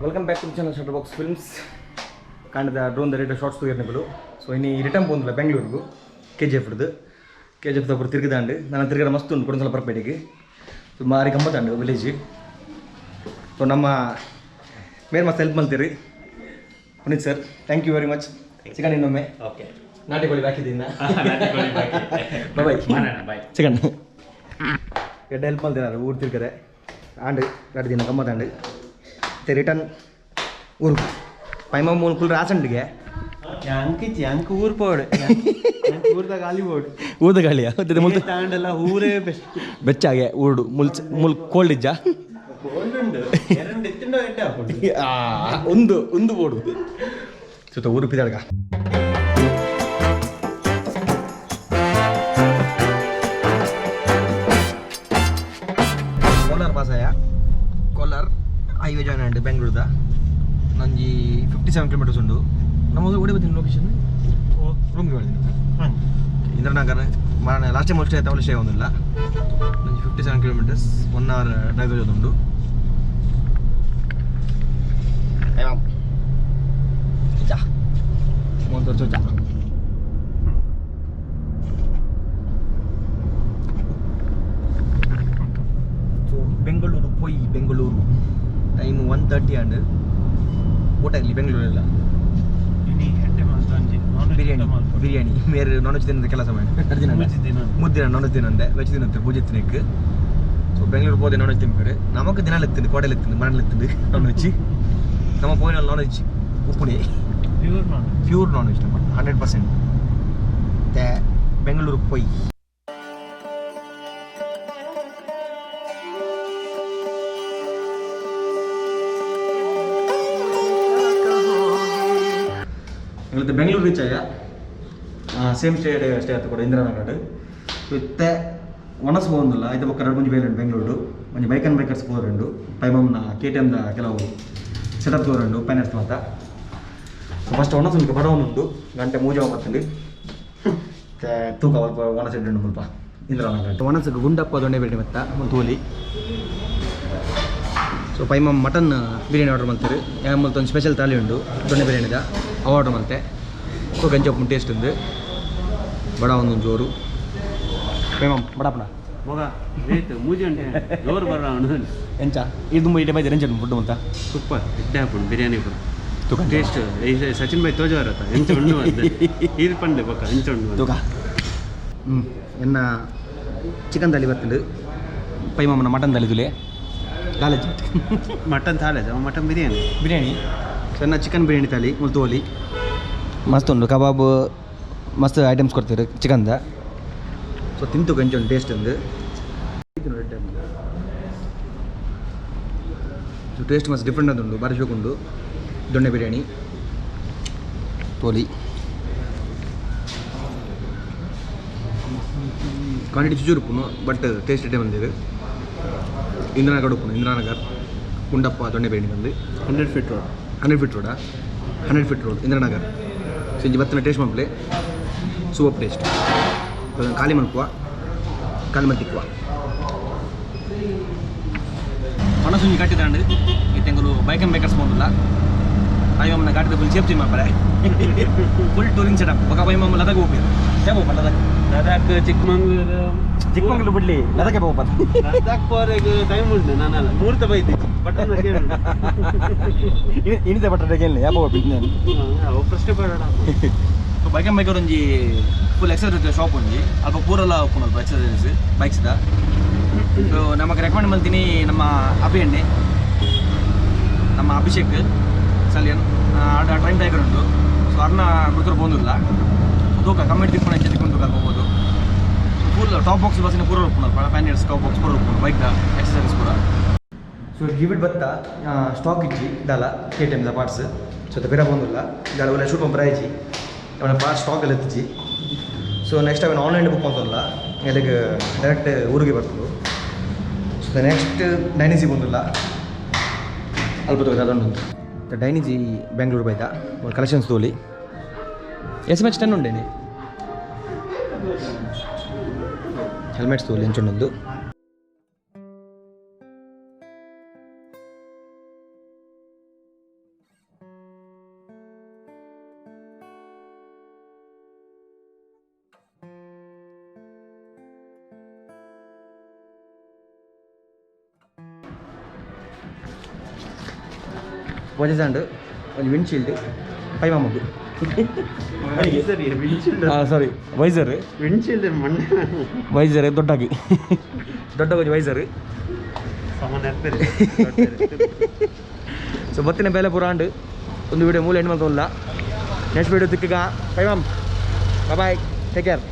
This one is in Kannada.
welcome back to channel shutter box films ಕಾಂಡದ ಡ್ರೋನ್ ದ ರೇಟ್ ಶಾರ್ಟ್ಸ್ ತೂಗಿರ್ನಗಳು ಸೊ ಇನ್ನು ರಿಟರ್ನ್ ಬಂದಿಲ್ಲ ಬೆಂಗಳೂರಿಗೂ KGF ತಪ್ಪು ತಿರುಗಿದಾಂಡು ನಾನು ತಿರುಗಡ ಮಸ್ತ್ ಉಂಟು ಕೊಡಸಲ ಪರಪೇಟೆಗೆ ಸುಮಾರು ಗಮ್ಮತ್ತಾಂಡು ವಿಲೇಜ್ ಸೊ ನಮ್ಮ ಮೇರೆ ಮಸ್ತ್ ಹೆಲ್ಪ್ ಮಾಡ್ತೀರಿ Puneeth sir thank you very much ಸಿಗೋಣ ಇನ್ನೊಮ್ಮೆ ಓಕೆ ನಾಟಿ ಕೋಳಿ ಬಾಕಿದ್ದಿಂದ ಬಾಯ್ ಸಿಗೋಣ ಎಡ್ಡ ಹೆಲ್ಪ್ ಮಾಡ್ತೀನಿ ಊರು ತಿರ್ಗರೆ ಆಂಡು ಎರಡು ದಿನ ಗಮ್ಮತ್ತಾಂಡು ಮತ್ತೆ ರಿಟರ್ನ್ ಊರು ಪೈಮ ಮೂಲ ಕುಲ್ ರಾಸಂಡಿಗೆ ಅಂಕ ಊರು ಪೋಡು ಊರ್ದ ಗಾಲಿ ಪೋಡು ಊದ ಗಾಳಿಯ ಮುಲ್ತ ತಾಂಡೆಲ್ಲ ಊರೇ ಬೆಸ್ಟ್ ಬೆಚ್ಚಾಗೆ ಊರು ಮುಲ್ ಕೋಲ್ಡ್ ಇಜ್ಜ ಒಂದು ಬೋಡು ಸುತ್ತ ಊರು ಪಿದಾಡ್ಗ ಕೋಲಾರ್ ಪಾಸಾಯ ಕೋಲಾರ್ ಹೈವೇ ಜಾಯ್ನ್ ಆಂಡ್ ಬೆಂಗಳೂರುದ ನಂಜಿ 57 ಕಿಲೋಮೀಟರ್ಸ್ ಉಂಡು ನಮಗೆ ಓಡಿ ಬರ್ತೀನಿ ಲೊಕೇಶನ್ ರೂಮ್ಗೆ ಹೇಳಿದ್ದೀನಿ ಇಂದ್ರನಗರ ಲಾಸ್ಟ್ ಟೈಮ್ ಸ್ಟೇ ಆಯ್ತು ಸ್ಟೇ ಒಂದಿಲ್ಲ ನಂಜಿ 57 ಕಿಲೋಮೀಟರ್ಸ್ 1 hour ಡ್ರೈವ್ ಉಂಡು ಚಾ ಒಂದು ಚಾ ಸೊ ಬೆಂಗಳೂರು ಪೊಯ್ ಬೆಂಗಳೂರು ಟೈಮ್ 1:30 ಆ್ಯಂಡ್ ಊಟ ಇಲ್ಲಿ ಬೆಂಗಳೂರೆಲ್ಲ ಬಿರಿಯಾನಿ ಬೇರೆ ನಾನ್ ವೆಜ್ ತಿನ್ನೋದು ಕೆಲಸ ಮಾಡಿ ಮುದ್ದಿನ ನಾನ್ ವೆಜ್ ತಿನ್ನಂದೆ ವೆಜ್ ತಿನ್ನತ್ತೆ ಪೂಜೆ ತಿನ್ನಕ್ಕೆ ಸೊ ಬೆಂಗಳೂರು ಹೋದೆ ನಾನ್ ವೆಜ್ ತಿನ್ಬೇಡಿ ನಮಗೆ ದಿನ ಎತ್ತಿಂದು ಕೋಟೆಲ್ ಎತ್ತಿಂದು ಮನೇಲಿ ಎತ್ತಿಂದು ನಾನ್ ವೆಜ್ ನಮ್ಮ ಪೋಯಿನಲ್ಲಿ ನಾನ್ ವೆಜ್ ಉಪ್ಪುಣಿ ಪ್ಯೂರ್ ನಾನ್ ವೆಜ್ ನಮ್ಮ 100% ಮತ್ತೆ ಬೆಂಗಳೂರು ಪೊಯ್ ಇವತ್ತು ಬೆಂಗಳೂರು ರೀಚ್ ಆಗ ಸೇಮ್ ಸ್ಟೇ ಆಯ್ತು ಕೂಡ ಇಂದಿರಾನಗರ್ ಇತ್ತೆ ಒಣಸ್ ಹೋಗಿಲ್ಲ ಆಯ್ತು ಪಕ್ಕ ಮುಂಜಿ ಬೇರೆ ಬೆಂಗಳೂರು ಒಂಜಿ ಬೈಕ್ ಆ್ಯಂಡ್ ಬೈಕರ್ಸ್ ಹೋರಂಡು ಪೈಮಮ್ನ KTMದ ಕೆಲವು ಸೆಟಪ್ ತೋರಂಡು ಪೈನರ್ಸ್ ಮಾತ ಫಸ್ಟ್ ಒಣಸ್ ಉಂಟು ಬಡವನುಂಟು ಗಂಟೆ ಮೂಜಾವ ಬರ್ತಂಡು ತೂಕ ಸ್ವಲ್ಪ ಒಣಸ್ ಇಟ್ಟು ಸ್ವಲ್ಪ ಇಂದಿರಾನಗರ್ ಒಣಸಕ್ಕೆ ಗುಂಡಪ್ಪ ದೊಣ್ಣೆ ಬೇಟೆ ಮತ್ತ ಒಂದು ತೋಲಿ ಸೊ ಪೈಮಮ್ ಮಟನ್ ಬಿರಿಯಾನಿ ಆರ್ಡರ್ ಮಾಡ್ತಾರೆ ಯಾಮಲ್ತ ಒಂದು ಸ್ಪೆಷಲ್ ತಾಲಿ ಉಂಡು ದೊಣ್ಣೆ ಬಿರಿಯಾನಿದ ಅವು ಆರ್ಡರ್ ಮಾಡ್ತೆ ಸೊ ಗಂಜಪ್ಪನ ಟೇಸ್ಟ್ ಉಂದು ಬಡ ಒಂದು ಜೋರು ಪೈಮಮ್ ಬಡಪ್ಪನ ಮಗ ರೇಟ್ ಮೂಜಿ ಉಂಟೆ ಜೋರು ಬರ ಎಂಚ ಇದು ಇಡೆ ಬೈದೆ ರೆಂಚ ಫುಡ್ ಅಂತ ಸೂಪರ್ ಇಡ್ಡೆ ಹಾಕೊಂಡು ಬಿರಿಯಾನಿ ಪುರ ಟೇಸ್ಟ್ ಸಚಿನ್ ಬೈ ತೋಜವರತ್ತ ಎಂಚ ಉಂಡು ಇದು ಪಂಡೆ ಪಕ್ಕ ಎಂಚ ಉಂಡು ತೂಕ ಎನ್ನ ಚಿಕನ್ ತಾಲಿ ಬರ್ತಂಡು ಪೈಮಮ್ಮನ ಮಟನ್ ತಾಲಿ ತುಲೆ ಕಾಲೇಜ್ ಮಟನ್ ಥಾಲೇಜ್ ಮಟನ್ ಬಿರಿಯಾನಿ ಸಣ್ಣ ಚಿಕನ್ ಬಿರಿಯಾನಿ ತಾಲಿ ಮುಲ್ತೋಲಿ ಮಸ್ತ್ ಉಂಡು ಕಬಾಬ್ ಮಸ್ತ್ ಐಟಮ್ಸ್ ಕೊಡ್ತೀರಿ ಚಿಕನ್ದ ಸೊ ತಿಂತು ಗಂಜೊಂದು ಟೇಸ್ಟ್ ಒಂದು ಸೊ ಟೇಸ್ಟ್ ಮಸ್ತ್ ಡಿಫ್ರೆಂಟ್ ಅಂತ ಉಂಡು ಬಾರಿ ಶೋಕುಂಡು ದೊಣ್ಣೆ ಬಿರಿಯಾನಿ ತೋಲಿ ಕ್ವಾಂಟಿಟಿ ಚೂರು ಉಪ್ಪುನು ಬಟ್ ಟೇಸ್ಟ್ ಐಟಮ್ ಬಂದಿದೆ ಇಂದಿರಾನಗರ್ ಉಪ್ಪುನು ಇಂದಿರಾನಗರ್ ಗುಂಡಪ್ಪ ದೊಣ್ಣೆ ಬಿರಿಯಾನಿ ಬಂದು 100 feet road 100 feet road Indiranagar ಸಂಜೆ ಬತ್ತನ ಟೇಸ್ಟ್ ಮಾಡ್ಲೆ ಸೂಪರ್ ಟೇಸ್ಟ್ ಖಾಲಿ ಮಲ್ಕುವ ಖಾಲಿ ಮಲ್ತಿಕ್ಕುವ ಒಣಸುಂಜಿ ಕಟ್ಟಿದಾಂಡು ಇತ್ತೆಂಗಲು ಬೈಕ್ ಆ್ಯಂಡ್ ಬೈಕರ್ಸ್ ಬಂದಿಲ್ಲ ಪೈಮಮ್ಮನ ಗಾಡಿದ ಫುಲ್ ಸೇಫ್ಟಿ ಮಾಡ್ತಾರೆ ಫುಲ್ ಟೂರಿಂಗ್ ಸೆಟಪ್ ಬೊಕ ಪೈಮಮ್ಮ ಲದಾಖ್ ಹೋಗ್ಬೇಕು ಹೋಗ್ಬ ಲದಾಖ್ ಚಿಕ್ಕಮಂಗ್ಳೂರು ಬಿಡ್ಲಿ ಲದಾಖೆ ಹೋಗ್ಬ ಲದಾಖ್ ಪೋರೆಗೆ ಟೈಮ್ ಉಂಟು ನಾನಲ್ಲ ಮೂರ್ತ ಬೈತಿ ಬಟ್ ಇನಿದೆ ಬಟ್ಟೆ ಕೇಳಿ ಯಾಕೆ ಅವು ಪ್ರಶ್ನೆ ಬೇಡ ಬೈಕ್ ಆ್ಯಂಡ್ ಬೈಕರ್ ಒಂಜಿ ಫುಲ್ ಎಕ್ಸರ್ಸೈಸ್ ಶಾಪ್ ಒಂಜಿ ಅಲ್ಪ ಪೂರೆಲ್ಲ ಒಪ್ಪುನಲ್ಪ ಎಕ್ಸರ್ಸೈಸ್ ಬೈಕ್ಸ್ದ ಸೊ ನಮಗೆ ರೆಕಮೆಂಡ್ ಮಾಡ್ತೀನಿ ನಮ್ಮ ಅಭಿಯಣ್ಣೆ ನಮ್ಮ ಅಭಿಷೇಕ್ ಸಲಿಯನ್ ಟ್ರೈನ್ ಟೈಗರ್ ಉಂಟು ಸೊ ಅರ್ನ ಕುಡ್ಕರು ಬಂದಿಲ್ಲ ತೂಕ ಕಮ್ಮಿ ತಿಕ್ಕೊಂಡು ಹೆಚ್ಚು ತಿಕ್ಕೊಂಡು ತೂಕ ಹೋಗ್ಬೋದು ಫುಲ್ ಟಾಪ್ ಬಾಕ್ಸ್ ಬಸ್ಸಿನ ಪೂರ ಒಪ್ಪುನಲ್ಪ ಫ್ಯಾನ್ ಇಯರ್ಸ್ ಟಾಪ್ ಬಾಕ್ಸ್ ಪೂರ ಒಪ್ಪುನು ಬೈಕ್ದ ಎಕ್ಸರ್ಸೈಸ್ ಪೂರ ಸೊ ಗಿವಿಟ್ ಬತ್ತ ಸ್ಟಾಕ್ ಇಚ್ಚಿ ಇದಲ್ಲ KTMದ ಪಾರ್ಟ್ಸ್ ಸೊ ಅದು ಬೇರೆ ಬಂದಿಲ್ಲ ಇದಲ್ಲ ಒಳ್ಳೆ ಶೂಟ್ ಪಂಪರ್ ಆಯ್ಚಿ ಅವನ ಪಾರ್ಟ್ ಸ್ಟಾಕ್ ಎಲ್ಲ ಎತ್ತಿಚ್ಚಿ ಸೊ ನೆಕ್ಸ್ಟ್ ಅವನು ಆನ್ಲೈನ್ ಬುಕ್ ಮಾಡ್ತಲ್ಲ ಅದಕ್ಕೆ ಡೈರೆಕ್ಟ್ ಊರಿಗೆ ಬರ್ತದೆ ಸೊ ನೆಕ್ಸ್ಟ್ ಡೈನಿಸಿ ಬಂದಿಲ್ಲ ಅಲ್ಪ ಅದೊಂದು ಡೈನಿಜಿ ಬೆಂಗಳೂರು ಬೈದ ಒಂದು ಕಲೆಕ್ಷನ್ಸ್ ತೋಲಿ SMH 10 ఉండేని ಹೆಲ್ಮೆಟ್ಸ್ ತೋಲಿ ಎಂಚೊಂದು ವಜಸಂಡ್ ಒಂದು ವಿಂಡ್ಶೀಲ್ಡ್ ಪೈ ಮಮ್ಮದು ಸಾರಿ ವೈಸರ್ ವಿಂಡ್ಶೀಲ್ಡ್ ಮಣ್ಣೆ ವೈಸರ್ ದೊಡ್ಡಾಗಿ ದೊಡ್ಡ ಒಂದು ವೈಸರ್ ಸೊ ಬತ್ತಿನ ಬೇಲೆ ಪೂರ ಅಂಡು ಒಂದು ವಿಡಿಯೋ ಮೂಲ ಹೆಣ್ಣು ಮಲ್ತಲ್ಲ ನೆಕ್ಸ್ಟ್ ವಿಡಿಯೋ ತಿಕ್ಕಗ ಪೈ ಮಮ್ ಬಾಯ್ ಟೇಕ್ ಕೇರ್